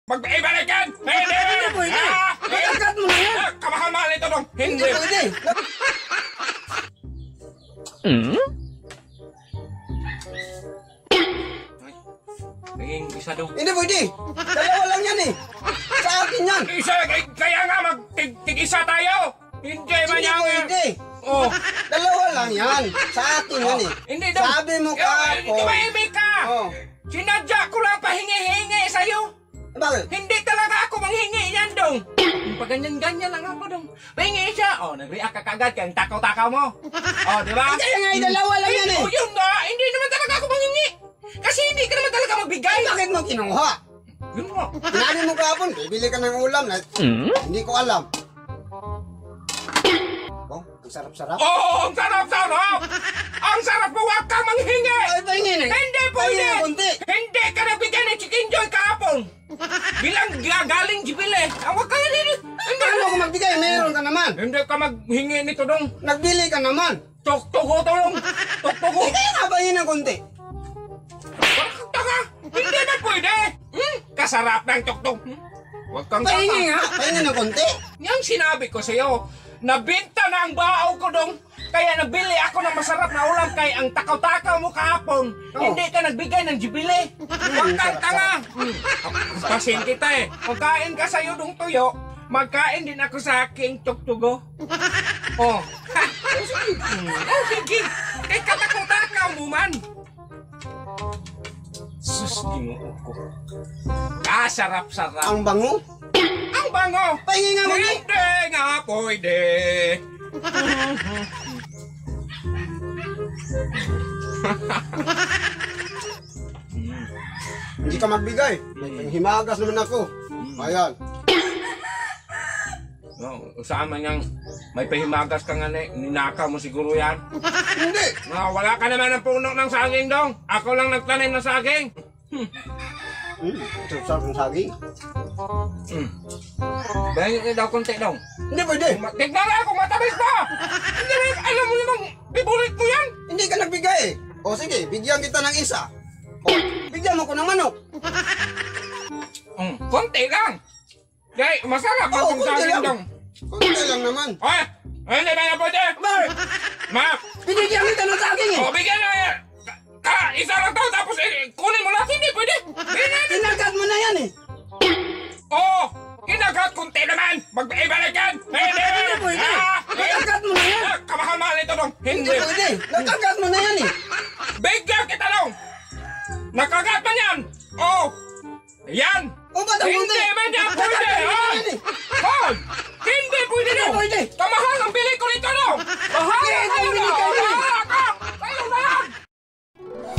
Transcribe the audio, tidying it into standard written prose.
Mag-ibalikan! Hindi! Hindi pwede! Nakakat mo na yan! Kamahal-mahal ito dong! Hindi Hindi! pwede! Naging isa dong. Hindi pwede! Dalawa lang yan eh! Sa akin yan! Isa! Kaya nga mag-tig-isa tayo! Hindi man Hindi yan! pwede! Oh! Dalawa lang yan! Sa akin yan eh! Hindi dong! Sabi mo kahapon! Tumahimik ka! Oh. Sinadya ko lang pahingi-hingi sa'yo! Bakit? Hindi talaga ako manghingi yan dong! Paganyan-ganyan lang ako dong. Pahingi siya! Oh, nag-react ka kagad kaya takaw-takaw mo. Oh, di ba? Kaya nga dalawa lang yan eh! Oh, yun nga! Hindi naman talaga ako manghingi! Kasi hindi ka naman talaga magbigay! Bakit mo kinuha? Yun mo! Sinabi mo kahapon, bibili ka ng ulam na hindi ko alam. Oh, ang sarap-sarap. Oh, ang sarap-sarap! Ang sarap mo! Huwag kang manghingi! Ay, pahingin eh! Hindi pwede! Pahingin ng konti! Hindi ka nabigyan ng chicken joy kahapon! Bilang galing jibile! Huwag ka nga nila! Paano ako magbigay? Meron ka naman! Hindi ka maghingi nito dong! Nagbili ka naman! Tok-toko to dong! Tok-toko! Eh, kaya nga pahingin ng konti! Taka! Hindi na pwede! Kasarap ng tok-tok! Huwag kang Pahingin taka! nga! Pahingin ng konti! Yang sinabi ko sa'yo, nabinta na ang bao ko dong! Kaya nabili ako ng masarap na ulam kay ang takaw-takaw mo kahapon. Oh. Hindi ka nagbigay ng jibile. Huwag kang tanga. Pasin kita eh. Magkain ka sa'yo dong tuyo, magkain din ako sa aking tuktugo. Oh. Oh, sige. Kay katakaw-takaw mo man. Sus, ginoo ko. Kasarap-sarap. Ang bango! Ang bango. Pahingin nga mo ni! Hindi nga pwede. Hindi ka magbigay! May himagas naman ako! Ayan! No, saan man yung may pahimagas ka nga ninakaw mo siguro yan. Hindi! No, wala ka naman ng puno ng saging dong. Ako lang nagtanim ng saging. Sarap ng saging! Bahingin daw konti dong. Hindi pwede! Tignan nga ako, matamis pa! Hindi mo, alam mo namang favorite ko yan. Hindi ka nagbigay eh! O sige, bigyan kita ng isa! O, bigyan mo ko ng manok! Konti lang. Dahil masarap Oo, ang konti saging lang. dong. Kunti lang naman! Ay, hindi ba na pwede? Mar! Ma, Binigyan kita ng saging eh! o bigyan na yan. Isa lang to, tapos kunin mo lahat. Hindi pwede. Kinagat mo na yan eh! Oo! Kinagat konti naman! Mag-ibalik yan! Hindi! Hindi pwede! Nakagat mo na yan! Kamahal-mahal ito dong! Hindi Hindi! pwede! Nakagat mo na yan eh! Bigyan kita dong! Nakagat man yan! Oo! Yan! O ba't ang Hindi! kunti?